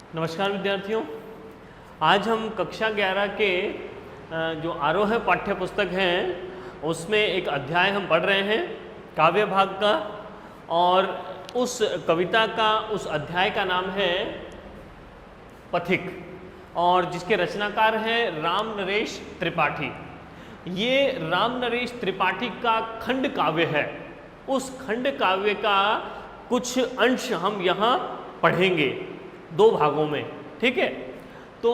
नमस्कार विद्यार्थियों, आज हम कक्षा 11 के जो आरोह पाठ्य पुस्तक हैं उसमें एक अध्याय हम पढ़ रहे हैं काव्य भाग का, और उस कविता का उस अध्याय का नाम है पथिक, और जिसके रचनाकार हैं राम नरेश त्रिपाठी। ये राम नरेश त्रिपाठी का खंड काव्य है। उस खंड काव्य का कुछ अंश हम यहाँ पढ़ेंगे दो भागों में, ठीक है। तो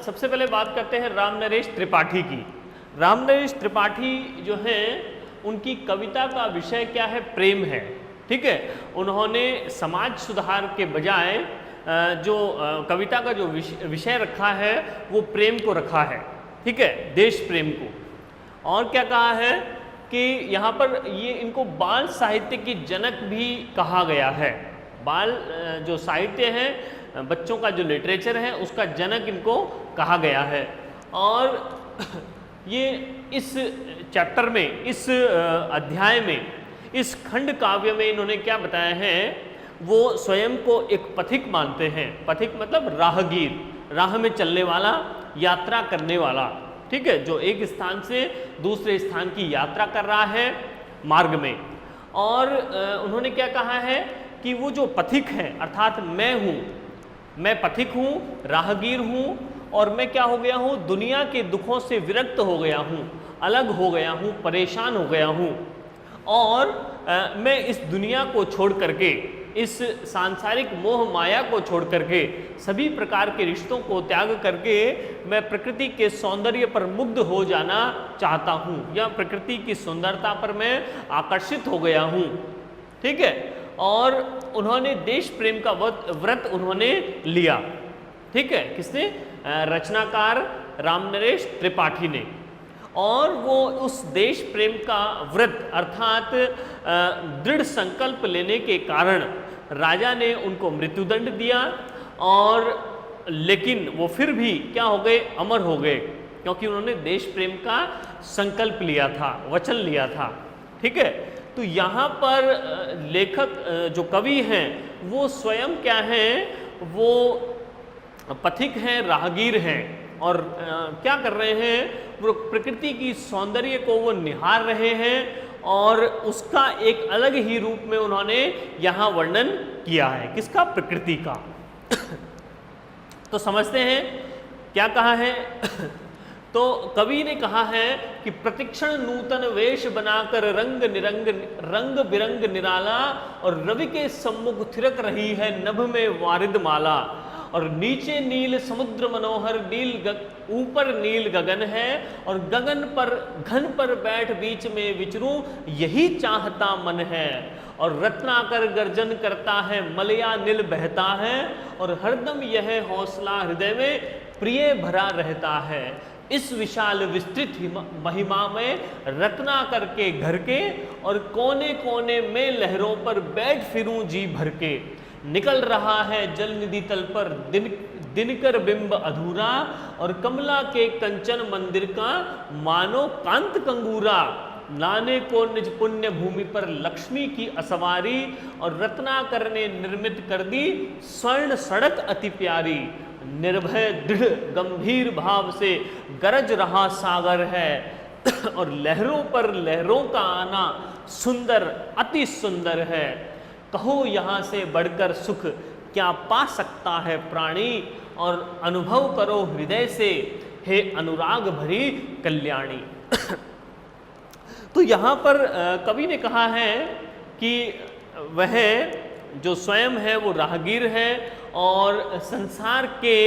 सबसे पहले बात करते हैं राम नरेश त्रिपाठी की। राम नरेश त्रिपाठी जो हैं उनकी कविता का विषय क्या है? प्रेम है, ठीक है। उन्होंने समाज सुधार के बजाय जो कविता का जो विषय रखा है वो प्रेम को रखा है, ठीक है, देश प्रेम को। और क्या कहा है कि यहाँ पर ये इनको बाल साहित्य की जनक भी कहा गया है। बाल जो साहित्य है, बच्चों का जो लिटरेचर है, उसका जनक इनको कहा गया है। और ये इस चैप्टर में, इस अध्याय में, इस खंड काव्य में इन्होंने क्या बताया है, वो स्वयं को एक पथिक मानते हैं। पथिक मतलब राहगीर, राह में चलने वाला, यात्रा करने वाला, ठीक है, जो एक स्थान से दूसरे स्थान की यात्रा कर रहा है मार्ग में। और उन्होंने क्या कहा है कि वो जो पथिक है, अर्थात मैं हूँ, मैं पथिक हूँ, राहगीर हूँ, और मैं क्या हो गया हूँ, दुनिया के दुखों से विरक्त हो गया हूँ, अलग हो गया हूँ, परेशान हो गया हूँ। और मैं इस दुनिया को छोड़ करके, इस सांसारिक मोह माया को छोड़ करके, सभी प्रकार के रिश्तों को त्याग करके मैं प्रकृति के सौंदर्य पर मुग्ध हो जाना चाहता हूँ, या प्रकृति की सुंदरता पर मैं आकर्षित हो गया हूँ, ठीक है। और उन्होंने देश प्रेम का व्रत उन्होंने लिया, ठीक है। किसने? रचनाकार राम नरेश त्रिपाठी ने। और वो उस देश प्रेम का व्रत अर्थात दृढ़ संकल्प लेने के कारण राजा ने उनको मृत्युदंड दिया, और लेकिन वो फिर भी क्या हो गए, अमर हो गए, क्योंकि उन्होंने देश प्रेम का संकल्प लिया था, वचन लिया था, ठीक है। तो यहाँ पर लेखक जो कवि हैं वो स्वयं क्या हैं, वो पथिक हैं, राहगीर हैं, और क्या कर रहे हैं, वो प्रकृति की सौंदर्य को वो निहार रहे हैं, और उसका एक अलग ही रूप में उन्होंने यहाँ वर्णन किया है। किसका? प्रकृति का। तो समझते हैं क्या कहा है। तो कवि ने कहा है कि प्रतिक्षण नूतन वेश बनाकर रंग बिरंग निराला, और रवि के सम्मुख थिरक रही है नभ में वारिद माला, और नीचे नील समुद्र मनोहर, ऊपर नील गगन है, और गगन पर घन पर बैठ बीच में विचरूं, यही चाहता मन है। और रत्नाकर गर्जन करता है, मलया नील बहता है, और हरदम यह हौसला हृदय में प्रिय भरा रहता है। इस विशाल विस्तृत महिमा में रत्नाकर के घर के, और कोने कोने में लहरों पर बैठ फिरूं जी भर के। निकल रहा है जल निधि तल पर दिनकर बिंब अधूरा, और कमला के कंचन मंदिर का मानो कांत कंगूरा। लाने को निज पुण्य भूमि पर लक्ष्मी की असवारी, और रत्नाकर ने निर्मित कर दी स्वर्ण सड़क अति प्यारी। निर्भय दृढ़ गंभीर भाव से गरज रहा सागर है, और लहरों पर लहरों का आना सुंदर अति सुंदर है। कहो यहाँ से बढ़कर सुख क्या पा सकता है प्राणी, और अनुभव करो हृदय से हे अनुराग भरी कल्याणी। तो यहाँ पर कवि ने कहा है कि वह जो स्वयं है वो राहगीर है, और संसार के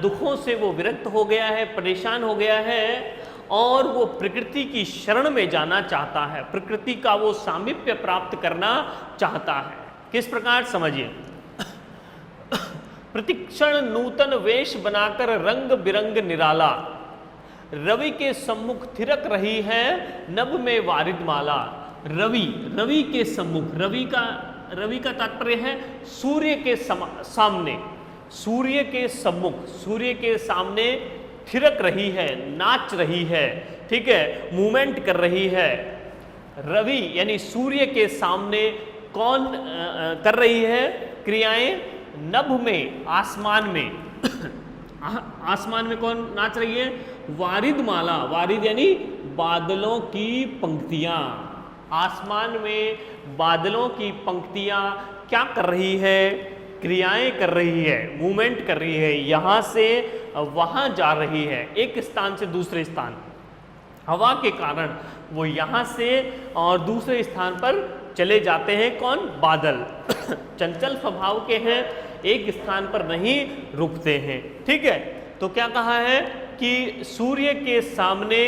दुखों से वो विरक्त हो गया है, परेशान हो गया है, और वो प्रकृति की शरण में जाना चाहता है, प्रकृति का वो सामीप्य प्राप्त करना चाहता है। किस प्रकार? समझिए। प्रतिक्षण नूतन वेश बनाकर रंग बिरंग निराला, रवि के सम्मुख थिरक रही है नभ में वारिद माला। रवि के सम्मुख, रवि का तात्पर्य है सूर्य के सामने, सूर्य के सम्मुख, सूर्य के सामने थिरक रही है, नाच रही है, ठीक है, मूवमेंट कर रही है। रवि यानी सूर्य के सामने कौन कर रही है क्रियाएं? नभ में, आसमान में आसमान में कौन नाच रही है? वारिद माला। वारिद यानी बादलों की पंक्तियां। आसमान में बादलों की पंक्तियां क्या कर रही है? क्रियाएं कर रही है, मूवमेंट कर रही है, यहां से वहां जा रही है, एक स्थान से दूसरे स्थान। हवा के कारण वो यहां से और दूसरे स्थान पर चले जाते हैं। कौन? बादल। चंचल स्वभाव के हैं, एक स्थान पर नहीं रुकते हैं। ठीक है, तो क्या कहा है कि सूर्य के सामने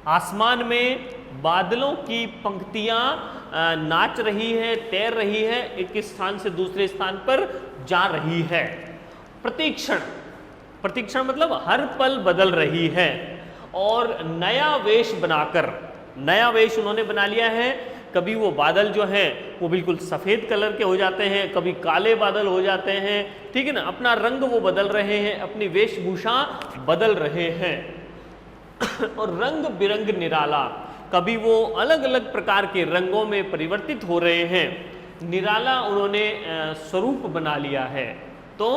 आसमान में बादलों की पंक्तियां नाच रही है, तैर रही है, एक स्थान से दूसरे स्थान पर जा रही है। प्रतीक्षण, प्रतीक्षण मतलब हर पल बदल रही है और नया वेश बनाकर, नया वेश उन्होंने बना लिया है। कभी वो बादल जो हैं वो बिल्कुल सफ़ेद कलर के हो जाते हैं, कभी काले बादल हो जाते हैं, ठीक है ना, अपना रंग वो बदल रहे हैं, अपनी वेशभूषा बदल रहे हैं और रंग बिरंग निराला, कभी वो अलग अलग प्रकार के रंगों में परिवर्तित हो रहे हैं। निराला उन्होंने स्वरूप बना लिया है। तो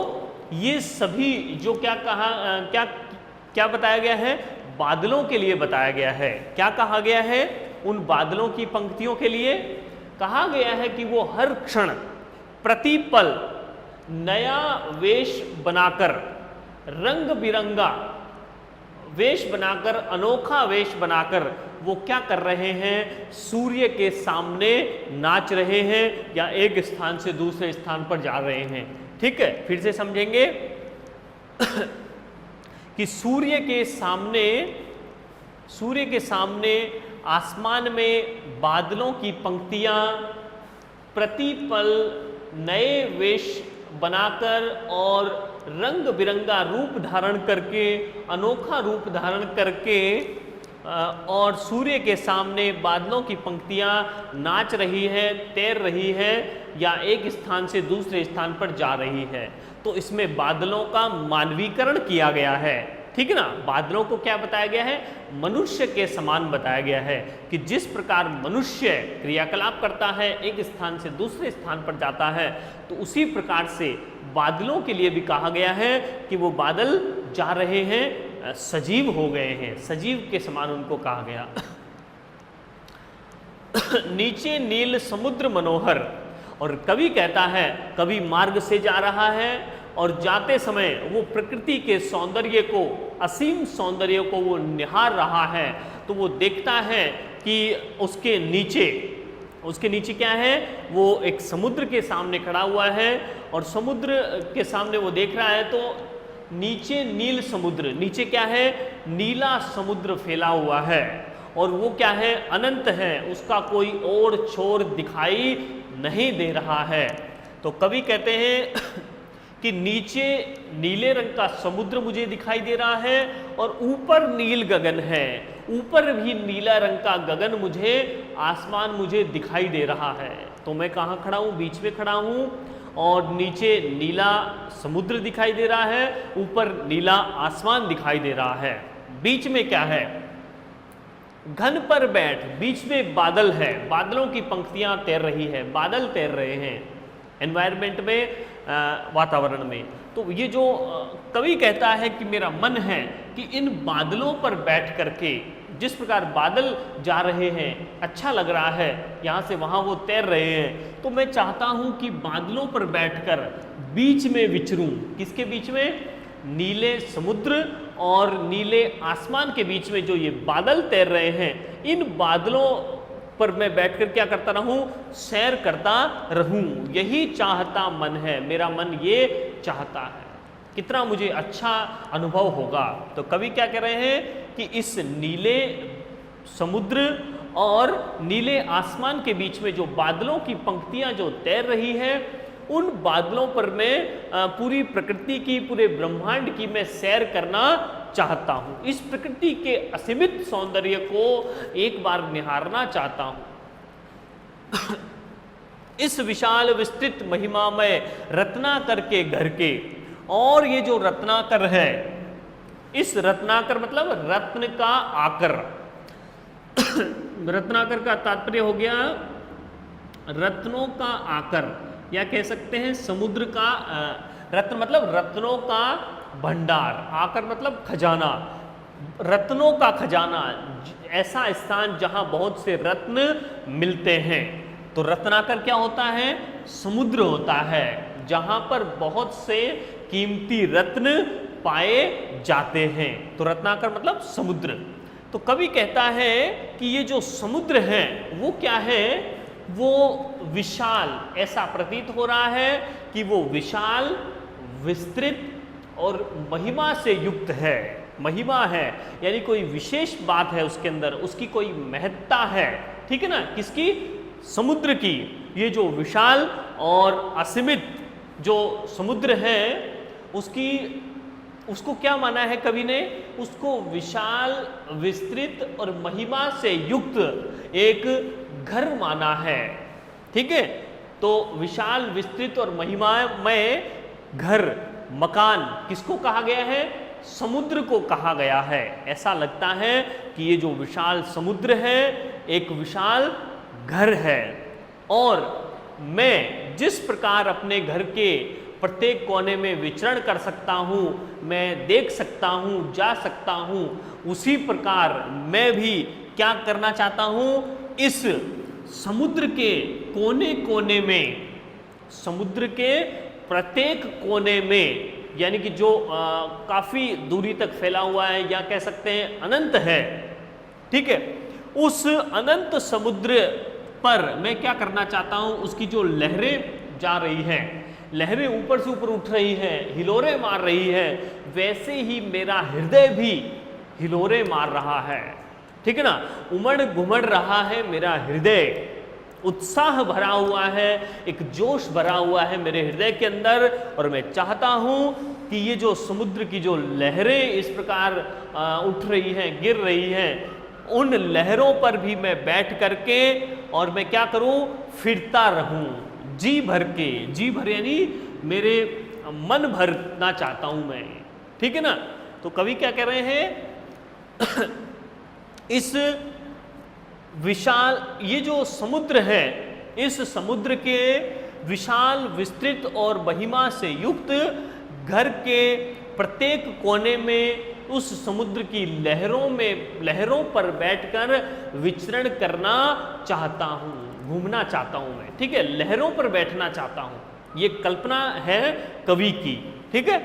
ये सभी जो क्या कहा, क्या बताया गया है? बादलों के लिए बताया गया है। क्या कहा गया है? उन बादलों की पंक्तियों के लिए कहा गया है कि वो हर क्षण प्रतिपल नया वेश बनाकर, रंग बिरंगा वेश बनाकर, अनोखा वेश बनाकर वो क्या कर रहे हैं? सूर्य के सामने नाच रहे हैं या एक स्थान से दूसरे स्थान पर जा रहे हैं। ठीक है, फिर से समझेंगे कि सूर्य के सामने आसमान में बादलों की पंक्तियां प्रतिपल नए वेश बनाकर और रंग बिरंगा रूप धारण करके, अनोखा रूप धारण करके, और सूर्य के सामने बादलों की पंक्तियां नाच रही है, तैर रही है या एक स्थान से दूसरे स्थान पर जा रही है। तो इसमें बादलों का मानवीकरण किया गया है। ठीक है ना, बादलों को क्या बताया गया है? मनुष्य के समान बताया गया है कि जिस प्रकार मनुष्य क्रियाकलाप करता है, एक स्थान से दूसरे स्थान पर जाता है, तो उसी प्रकार से बादलों के लिए भी कहा गया है कि वो बादल जा रहे हैं, सजीव हो गए हैं, सजीव के समान उनको कहा गया। नीचे नील समुद्र मनोहर, और कवि कहता है, कवि मार्ग से जा रहा है और जाते समय वो प्रकृति के सौंदर्य को, असीम सौंदर्य को वो निहार रहा है, तो वो देखता है कि उसके नीचे क्या है? वो एक समुद्र के सामने खड़ा हुआ है और समुद्र के सामने वो देख रहा है, तो नीचे नील समुद्र, नीचे क्या है? नीला समुद्र फैला हुआ है और वो क्या है? अनंत है, उसका कोई और छोर दिखाई नहीं दे रहा है। तो कवि कहते हैं कि नीचे नीले रंग का समुद्र मुझे दिखाई दे रहा है और ऊपर नील गगन है, ऊपर भी नीला रंग का गगन मुझे, आसमान मुझे दिखाई दे रहा है। तो मैं कहाँ खड़ा हूँ? बीच में खड़ा हूँ और नीचे नीला समुद्र दिखाई दे रहा है, ऊपर नीला आसमान दिखाई दे रहा है। बीच में क्या है? घन पर बैठ, बीच में बादल है, बादलों की पंक्तियां तैर रही है, बादल तैर रहे हैं एनवायरनमेंट में, वातावरण में। तो ये जो कवि कहता है कि मेरा मन है कि इन बादलों पर बैठ करके, जिस प्रकार बादल जा रहे हैं, अच्छा लग रहा है, यहाँ से वहाँ वो तैर रहे हैं, तो मैं चाहता हूँ कि बादलों पर बैठकर बीच में विचरूं। किसके बीच में? नीले समुद्र और नीले आसमान के बीच में जो ये बादल तैर रहे हैं, इन बादलों पर मैं बैठकर क्या करता रहूं? सैर करता रहूं। यही चाहता मन है, मेरा मन ये चाहता है। कितना मुझे अच्छा अनुभव होगा। तो कवि क्या कह रहे हैं कि इस नीले समुद्र और नीले आसमान के बीच में जो बादलों की पंक्तियां जो तैर रही है, उन बादलों पर मैं पूरी प्रकृति की, पूरे ब्रह्मांड की मैं सैर करना चाहता हूं। इस प्रकृति के असीमित सौंदर्य को एक बार निहारना चाहता हूं। इस विशाल विस्तृत महिमामय रत्नाकर के घर के, और ये जो रत्नाकर है, इस रत्नाकर मतलब रत्न का आकर। रत्नाकर का तात्पर्य हो गया रत्नों का आकर, या कह सकते हैं समुद्र का रत्न मतलब रत्नों का भंडार, आकर मतलब खजाना, रत्नों का खजाना, ऐसा स्थान जहां बहुत से रत्न मिलते हैं। तो रत्नाकर क्या होता है? समुद्र होता है जहां पर बहुत से कीमती रत्न पाए जाते हैं। तो रत्नाकर मतलब समुद्र। तो कवि कहता है कि ये जो समुद्र है वो क्या है? वो विशाल, ऐसा प्रतीत हो रहा है कि वो विशाल, विस्तृत और महिमा से युक्त है। महिमा है यानी कोई विशेष बात है उसके अंदर, उसकी कोई महत्ता है, ठीक है ना? किसकी? समुद्र की। ये जो विशाल और असीमित जो समुद्र है उसको क्या माना है कवि ने? उसको विशाल, विस्तृत और महिमा से युक्त एक घर माना है, ठीक है? तो विशाल, विस्तृत और महिमामय घर, मकान किसको कहा गया है? समुद्र को कहा गया है। ऐसा लगता है कि ये जो विशाल समुद्र है एक विशाल घर है, और मैं जिस प्रकार अपने घर के प्रत्येक कोने में विचरण कर सकता हूँ, मैं देख सकता हूँ, जा सकता हूँ, उसी प्रकार मैं भी क्या करना चाहता हूँ? इस समुद्र के कोने कोने में, समुद्र के प्रत्येक कोने में, यानी कि जो काफ़ी दूरी तक फैला हुआ है, या कह सकते हैं अनंत है, ठीक है? उस अनंत समुद्र पर मैं क्या करना चाहता हूँ? उसकी जो लहरें जा रही हैं, लहरें ऊपर से ऊपर उठ रही हैं, हिलोरे मार रही है, वैसे ही मेरा हृदय भी हिलोरे मार रहा है, ठीक है ना? उमड़ घुमड़ रहा है मेरा हृदय, उत्साह भरा हुआ है, एक जोश भरा हुआ है मेरे हृदय के अंदर, और मैं चाहता हूँ कि ये जो समुद्र की जो लहरें इस प्रकार उठ रही हैं, गिर रही हैं, उन लहरों पर भी मैं बैठ करके और मैं क्या करूं? फिरता रहूं, जी भर के। जी भर यानी मेरे मन भरना चाहता हूं मैं, ठीक है ना? तो कवि क्या कह रहे हैं? इस विशाल, ये जो समुद्र है, इस समुद्र के विशाल, विस्तृत और महिमा से युक्त घर के प्रत्येक कोने में उस समुद्र की लहरों पर बैठकर विचरण करना चाहता हूँ, घूमना चाहता हूँ मैं, ठीक है? लहरों पर बैठना चाहता हूँ, ये कल्पना है कवि की, ठीक है?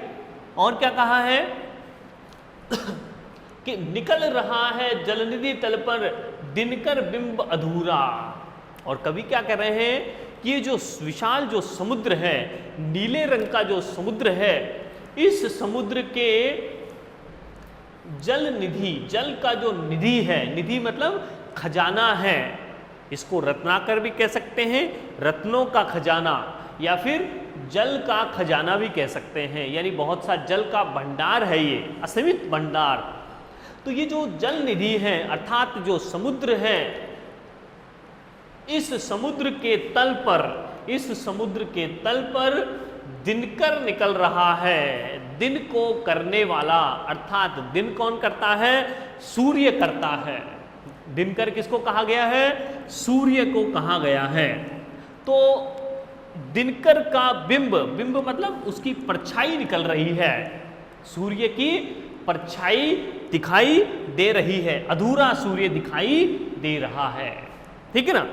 और क्या कहा है? कि निकल रहा है जलनिधि तल पर दिनकर बिंब अधूरा। और कवि क्या कह रहे हैं कि ये जो विशाल जो समुद्र है, नीले रंग का जो समुद्र है, इस समुद्र के जल निधि, जल का जो निधि है, निधि मतलब खजाना है, इसको रत्नाकर भी कह सकते हैं, रत्नों का खजाना, या फिर जल का खजाना भी कह सकते हैं, यानी बहुत सा जल का भंडार है, ये असीमित भंडार। तो ये जो जल निधि है अर्थात जो समुद्र है, इस समुद्र के तल पर, इस समुद्र के तल पर दिनकर निकल रहा है, दिन को करने वाला, अर्थात दिन कौन करता है? सूर्य करता है। दिनकर किसको कहा गया है? सूर्य को कहा गया है। तो दिनकर का बिंब, बिंब मतलब उसकी परछाई निकल रही है, सूर्य की परछाई दिखाई दे रही है, अधूरा सूर्य दिखाई दे रहा है, ठीक है ना?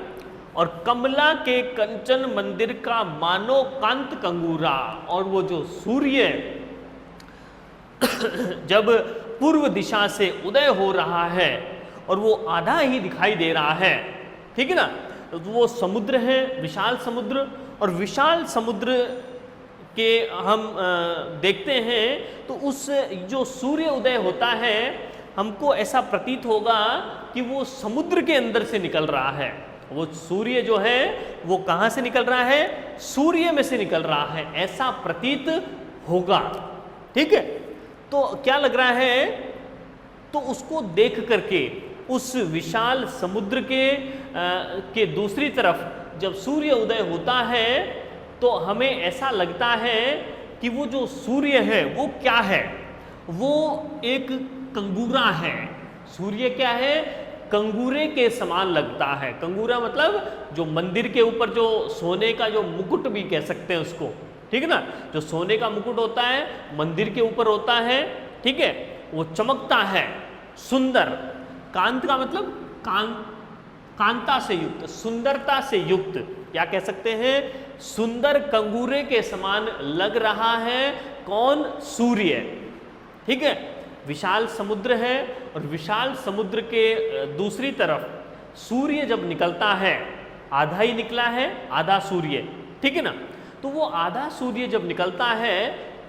और कमला के कंचन मंदिर का मानो कांत कंगूरा, और वो जो सूर्य जब पूर्व दिशा से उदय हो रहा है और वो आधा ही दिखाई दे रहा है, ठीक है ना? तो वो समुद्र है, विशाल समुद्र, और विशाल समुद्र के हम देखते हैं तो उस जो सूर्य उदय होता है हमको ऐसा प्रतीत होगा कि वो समुद्र के अंदर से निकल रहा है। वो सूर्य जो है वो कहाँ से निकल रहा है? सूर्य में से निकल रहा है, ऐसा प्रतीत होगा, ठीक है? तो क्या लग रहा है? तो उसको देख करके उस विशाल समुद्र के दूसरी तरफ जब सूर्य उदय होता है तो हमें ऐसा लगता है कि वो जो सूर्य है वो क्या है? वो एक कंगूरा है। सूर्य क्या है? कंगूरे के समान लगता है। कंगूरा मतलब जो मंदिर के ऊपर जो सोने का जो मुकुट भी कह सकते हैं उसको, ठीक है ना, जो सोने का मुकुट होता है मंदिर के ऊपर होता है, ठीक है, वो चमकता है, सुंदर। कांत का मतलब कांता से युक्त, सुंदरता से युक्त, क्या कह सकते हैं, सुंदर कंगूरे के समान लग रहा है। कौन? सूर्य, ठीक है। विशाल समुद्र है और विशाल समुद्र के दूसरी तरफ सूर्य जब निकलता है, आधा ही निकला है, आधा सूर्य, ठीक है ना, तो वो आधा सूर्य जब निकलता है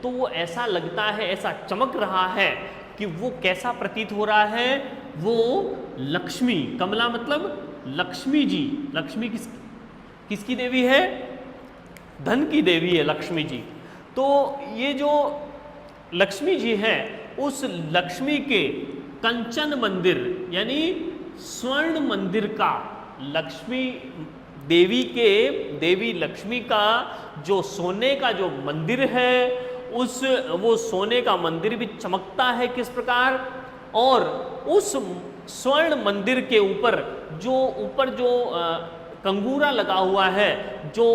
तो वो ऐसा लगता है, ऐसा चमक रहा है कि वो कैसा प्रतीत हो रहा है, वो लक्ष्मी, कमला मतलब लक्ष्मी जी। लक्ष्मी किसकी देवी है? धन की देवी है लक्ष्मी जी। तो ये जो लक्ष्मी जी है, उस लक्ष्मी के कंचन मंदिर यानी स्वर्ण मंदिर का, लक्ष्मी देवी के, देवी लक्ष्मी का जो सोने का जो मंदिर है, वो सोने का मंदिर भी चमकता है किस प्रकार, और उस स्वर्ण मंदिर के ऊपर जो कंगूरा लगा हुआ है, जो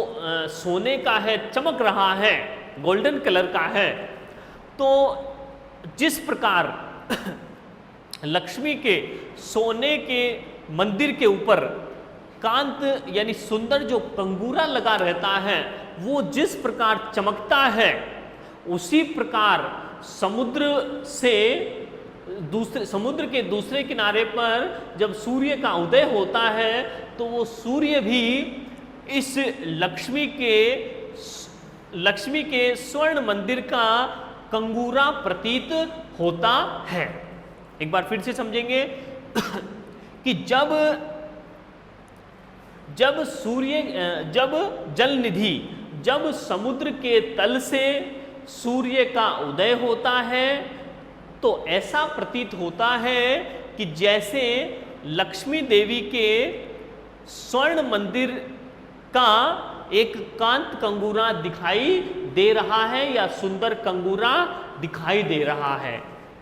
सोने का है, चमक रहा है, गोल्डन कलर का है। तो जिस प्रकार लक्ष्मी के सोने के मंदिर के ऊपर कांत यानी सुंदर जो कंगूरा लगा रहता है, वो जिस प्रकार चमकता है, उसी प्रकार समुद्र के दूसरे किनारे पर जब सूर्य का उदय होता है तो वो सूर्य भी इस लक्ष्मी के स्वर्ण मंदिर का कंगूरा प्रतीत होता है। एक बार फिर से समझेंगे कि जब जल निधि, जब समुद्र के तल से सूर्य का उदय होता है तो ऐसा प्रतीत होता है कि जैसे लक्ष्मी देवी के स्वर्ण मंदिर का एक कांत कंगूरा दिखाई दे रहा है या सुंदर कंगूरा दिखाई दे रहा है,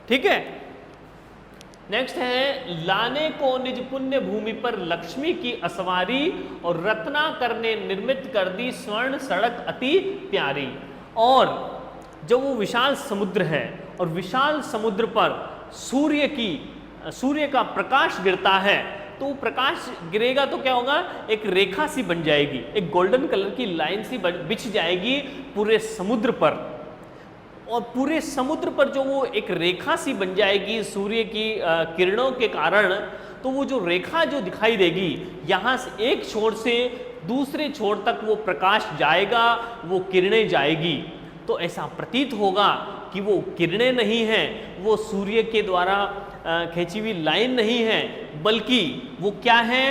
ठीक है। नेक्स्ट है, लाने को निज पुण्य भूमि पर लक्ष्मी की असवारी और रत्नाकर ने निर्मित कर दी स्वर्ण सड़क अति प्यारी। और जब वो विशाल समुद्र है और विशाल समुद्र पर सूर्य का प्रकाश गिरता है, तो प्रकाश गिरेगा तो क्या होगा, एक रेखा सी बन जाएगी, एक गोल्डन कलर की लाइन सी बिछ जाएगी पूरे समुद्र पर। और पूरे समुद्र पर जो वो एक रेखा सी बन जाएगी सूर्य की किरणों के कारण, तो वो जो रेखा जो दिखाई देगी, यहाँ से एक छोर से दूसरे छोर तक वो प्रकाश जाएगा, वो किरणें जाएगी, तो ऐसा प्रतीत होगा कि वो किरणें नहीं हैं, वो सूर्य के द्वारा खींची हुई लाइन नहीं है, बल्कि वो क्या है,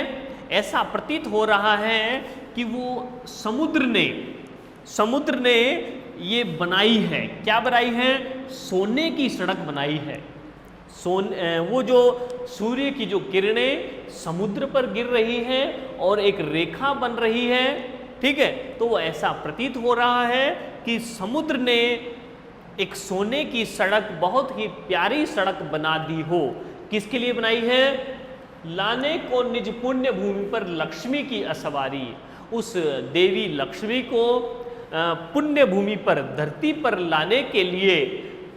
ऐसा प्रतीत हो रहा है कि वो समुद्र ने ये बनाई है। क्या बनाई है? सोने की सड़क बनाई है। वो जो सूर्य की जो किरणें समुद्र पर गिर रही हैं और एक रेखा बन रही है, ठीक है, तो वो ऐसा प्रतीत हो रहा है कि समुद्र ने एक सोने की सड़क, बहुत ही प्यारी सड़क बना दी हो। किसके लिए बनाई है? लाने को निज पुण्य भूमि पर लक्ष्मी की असवारी, उस देवी लक्ष्मी को पुण्य भूमि पर, धरती पर लाने के लिए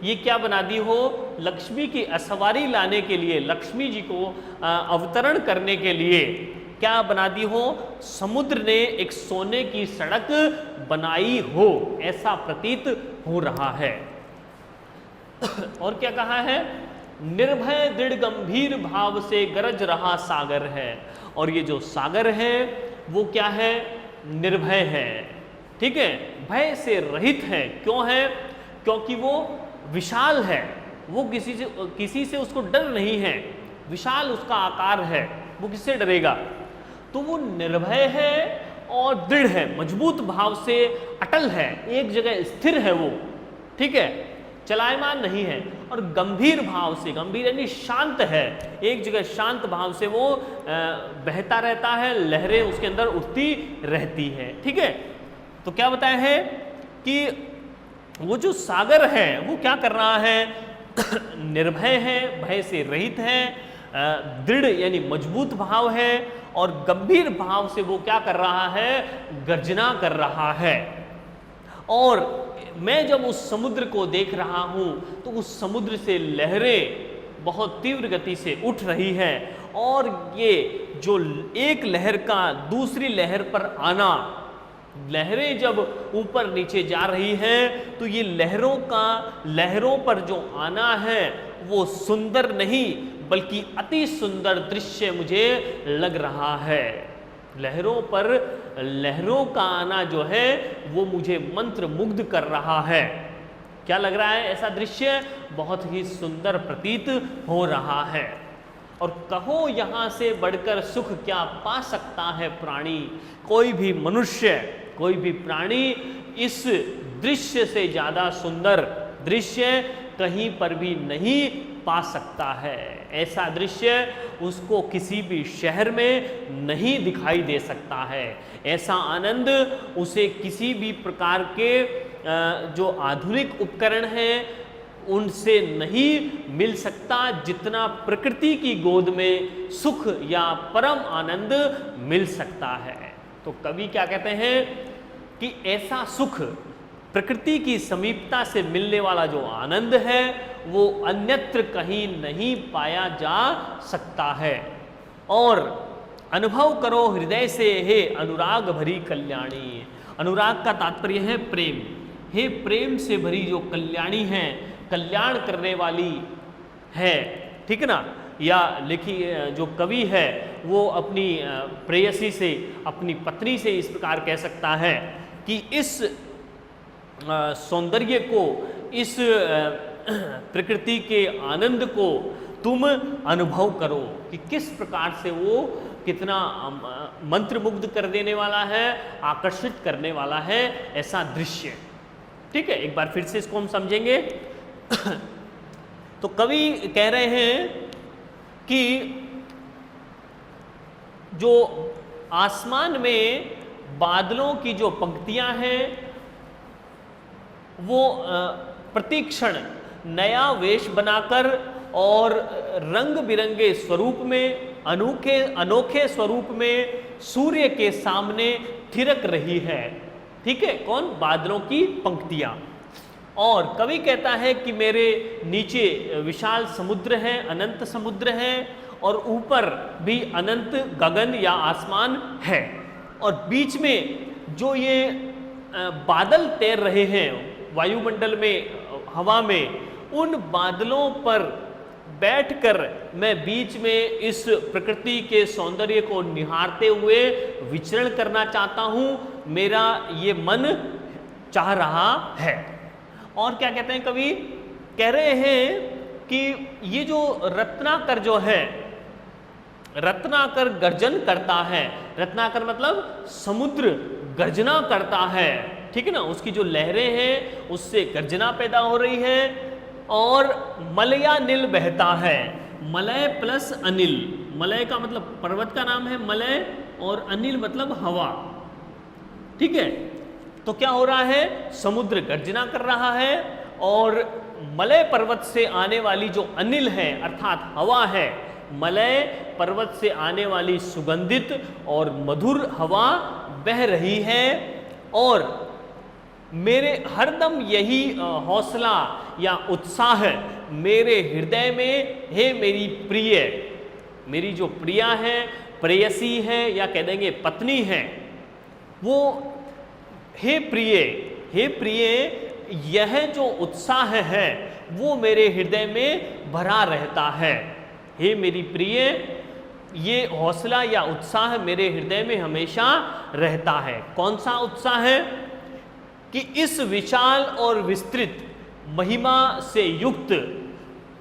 ये क्या बना दी हो, लक्ष्मी की असवारी लाने के लिए, लक्ष्मी जी को अवतरण करने के लिए क्या बना दी हो, समुद्र ने एक सोने की सड़क बनाई हो, ऐसा प्रतीत हो रहा है। और क्या कहा है? निर्भय दृढ़ गंभीर भाव से गरज रहा सागर है। और ये जो सागर है वो क्या है? निर्भय है, ठीक है, भय से रहित है। क्यों है? क्योंकि वो विशाल है, वो किसी से उसको डर नहीं है, विशाल उसका आकार है, वो किससे डरेगा? तो वो निर्भय है और दृढ़ है, मजबूत भाव से अटल है, एक जगह स्थिर है वो, ठीक है, चलायमान नहीं है। और गंभीर भाव से, गंभीर यानी शांत है, एक जगह शांत भाव से वो बहता रहता है, लहरें उसके अंदर उठती रहती है, ठीक है। तो क्या बताया है कि वो जो सागर है वो क्या कर रहा है? निर्भय है, भय से रहित है, दृढ़ यानी मजबूत भाव है और गंभीर भाव से वो क्या कर रहा है, गर्जना कर रहा है। और मैं जब उस समुद्र को देख रहा हूं तो उस समुद्र से लहरें बहुत तीव्र गति से उठ रही है और ये जो एक लहर का दूसरी लहर पर आना, लहरें जब ऊपर नीचे जा रही हैं तो ये लहरों पर जो आना है वो सुंदर नहीं बल्कि अति सुंदर दृश्य मुझे लग रहा है। लहरों का आना जो है वो मुझे मंत्र मुग्ध कर रहा है। क्या लग रहा है? ऐसा दृश्य बहुत ही सुंदर प्रतीत हो रहा है। और कहो यहाँ से बढ़कर सुख क्या पा सकता है प्राणी, कोई भी मनुष्य, कोई भी प्राणी इस दृश्य से ज़्यादा सुंदर दृश्य कहीं पर भी नहीं पा सकता है। ऐसा दृश्य उसको किसी भी शहर में नहीं दिखाई दे सकता है। ऐसा आनंद उसे किसी भी प्रकार के जो आधुनिक उपकरण हैं उनसे नहीं मिल सकता, जितना प्रकृति की गोद में सुख या परम आनंद मिल सकता है। तो कवि क्या कहते हैं कि ऐसा सुख, प्रकृति की समीपता से मिलने वाला जो आनंद है वो अन्यत्र कहीं नहीं पाया जा सकता है। और अनुभव करो हृदय से हे अनुराग भरी कल्याणी। अनुराग का तात्पर्य है प्रेम। हे प्रेम से भरी जो कल्याणी है, कल्याण करने वाली है, ठीक है ना। या लिखी जो कवि है वो अपनी प्रेयसी से, अपनी पत्नी से इस प्रकार कह सकता है कि इस सौंदर्य को, इस प्रकृति के आनंद को तुम अनुभव करो कि किस प्रकार से वो कितना मंत्रमुग्ध कर देने वाला है, आकर्षित करने वाला है ऐसा दृश्य। ठीक है, एक बार फिर से इसको हम समझेंगे। तो कवि कह रहे हैं कि जो आसमान में बादलों की जो पंक्तियां हैं वो प्रतिक्षण नया वेश बनाकर और रंग बिरंगे स्वरूप में, अनोखे स्वरूप में सूर्य के सामने थिरक रही है। ठीक है, कौन? बादलों की पंक्तियां। और कवि कहता है कि मेरे नीचे विशाल समुद्र है, अनंत समुद्र है, और ऊपर भी अनंत गगन या आसमान है, और बीच में जो ये बादल तैर रहे हैं वायुमंडल में, हवा में, उन बादलों पर बैठकर मैं बीच में इस प्रकृति के सौंदर्य को निहारते हुए विचरण करना चाहता हूं, मेरा ये मन चाह रहा है। और क्या कहते हैं कवि? कह रहे हैं कि ये जो रत्नाकर जो है, रत्नाकर गर्जन करता है। रत्नाकर मतलब समुद्र गर्जना करता है, ठीक है ना। उसकी जो लहरें हैं उससे गर्जना पैदा हो रही है, और मलयानिल बहता है। मलय प्लस अनिल, मलय का मतलब पर्वत का नाम है मलय, और अनिल मतलब हवा। ठीक है, तो क्या हो रहा है? समुद्र गर्जना कर रहा है, और मलय पर्वत से आने वाली जो अनिल है अर्थात हवा है, मलय पर्वत से आने वाली सुगंधित और मधुर हवा बह रही है। और मेरे हरदम यही हौसला या उत्साह मेरे हृदय में है। मेरी प्रिय, मेरी जो प्रिया है, प्रेयसी है, या कह देंगे पत्नी है, वो हे प्रिय, हे प्रिय, यह जो उत्साह है वो मेरे हृदय में भरा रहता है। हे मेरी प्रिय, ये हौसला या उत्साह मेरे हृदय में हमेशा रहता है। कौन सा उत्साह है? कि इस विशाल और विस्तृत महिमा से युक्त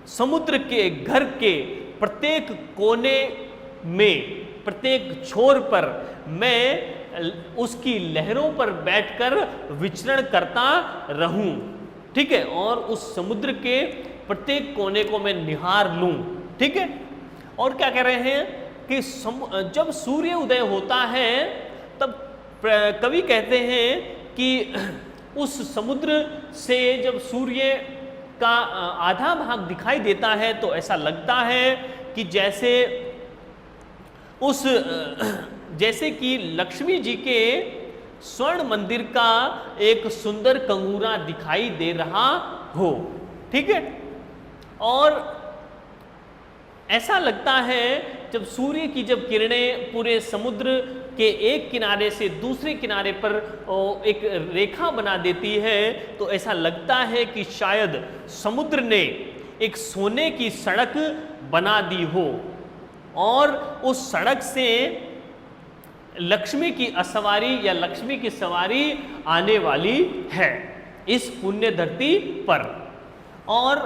समुद्र के घर के प्रत्येक कोने में, प्रत्येक छोर पर मैं उसकी लहरों पर बैठकर विचरण करता रहूं। ठीक है, और उस समुद्र के प्रत्येक कोने को मैं निहार लूं। ठीक है, और क्या कह रहे हैं कि जब सूर्य उदय होता है तब कवि कहते हैं कि उस समुद्र से जब सूर्य का आधा भाग दिखाई देता है तो ऐसा लगता है कि जैसे कि लक्ष्मी जी के स्वर्ण मंदिर का एक सुंदर कंगूरा दिखाई दे रहा हो, ठीक है। और ऐसा लगता है जब सूर्य की जब किरणें पूरे समुद्र के एक किनारे से दूसरे किनारे पर एक रेखा बना देती है, तो ऐसा लगता है कि शायद समुद्र ने एक सोने की सड़क बना दी हो और उस सड़क से लक्ष्मी की असवारी या लक्ष्मी की सवारी आने वाली है इस पुण्य धरती पर। और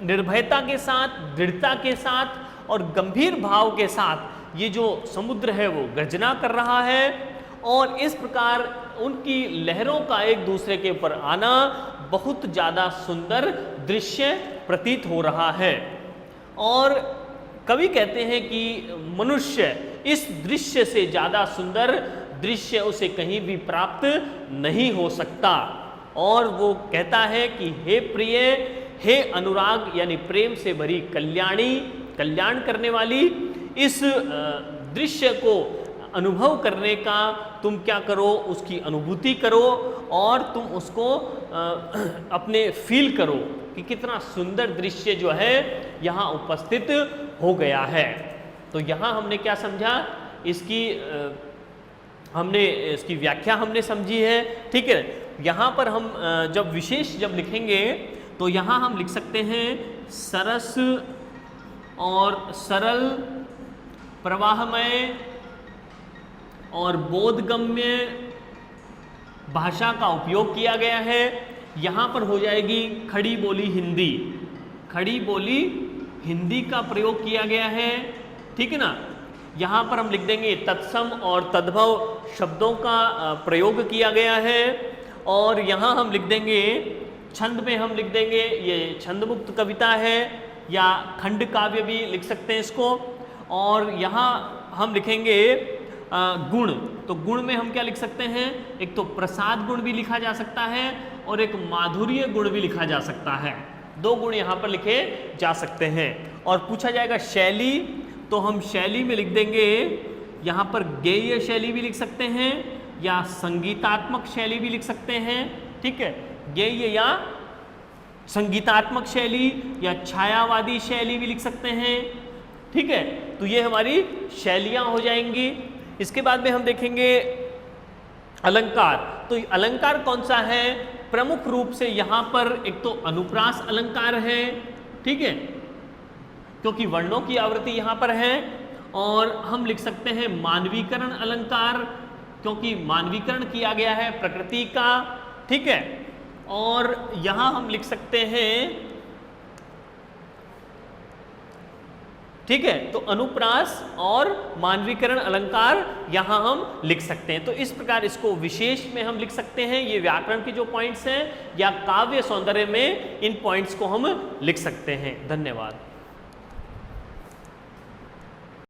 निर्भयता के साथ, दृढ़ता के साथ और गंभीर भाव के साथ ये जो समुद्र है वो गर्जना कर रहा है और इस प्रकार उनकी लहरों का एक दूसरे के ऊपर आना बहुत ज़्यादा सुंदर दृश्य प्रतीत हो रहा है। और कवि कहते हैं कि मनुष्य इस दृश्य से ज़्यादा सुंदर दृश्य उसे कहीं भी प्राप्त नहीं हो सकता। और वो कहता है कि हे प्रिय, हे अनुराग यानी प्रेम से भरी कल्याणी, कल्याण करने वाली, इस दृश्य को अनुभव करने का तुम क्या करो, उसकी अनुभूति करो और तुम उसको अपने फील करो कि कितना सुंदर दृश्य जो है यहाँ उपस्थित हो गया है। तो यहाँ हमने क्या समझा, इसकी व्याख्या हमने समझी है, ठीक है। यहाँ पर हम जब विशेष जब लिखेंगे तो यहाँ हम लिख सकते हैं सरस और सरल, प्रवाहमय और बोधगम्य भाषा का उपयोग किया गया है। यहाँ पर हो जाएगी खड़ी बोली हिंदी, खड़ी बोली हिंदी का प्रयोग किया गया है, ठीक है ना। यहाँ पर हम लिख देंगे तत्सम और तद्भव शब्दों का प्रयोग किया गया है। और यहाँ हम लिख देंगे छंद में, हम लिख देंगे ये छंदमुक्त कविता है या खंड काव्य भी लिख सकते हैं इसको। और यहाँ हम लिखेंगे गुण, तो गुण में हम क्या लिख सकते हैं, एक तो प्रसाद गुण भी लिखा जा सकता है और एक माधुर्य गुण भी लिखा जा सकता है। दो गुण यहाँ पर लिखे जा सकते हैं। और पूछा जाएगा शैली, तो हम शैली में लिख देंगे, यहाँ पर गेय शैली भी लिख सकते हैं या संगीतात्मक शैली भी लिख सकते हैं, ठीक है। गेय या संगीतात्मक शैली या छायावादी शैली भी लिख सकते हैं, ठीक है। तो ये हमारी शैलियाँ हो जाएंगी। इसके बाद में हम देखेंगे अलंकार। तो अलंकार कौन सा है, प्रमुख रूप से यहाँ पर एक तो अनुप्रास अलंकार है, ठीक है, क्योंकि वर्णों की आवृत्ति यहाँ पर है। और हम लिख सकते हैं मानवीकरण अलंकार, क्योंकि मानवीकरण किया गया है प्रकृति का, ठीक है। और यहाँ हम लिख सकते हैं, ठीक है, तो अनुप्रास और मानवीकरण अलंकार यहाँ हम लिख सकते हैं। तो इस प्रकार इसको विशेष में हम लिख सकते हैं, ये व्याकरण के जो पॉइंट्स हैं, या काव्य सौंदर्य में इन पॉइंट्स को हम लिख सकते हैं। धन्यवाद।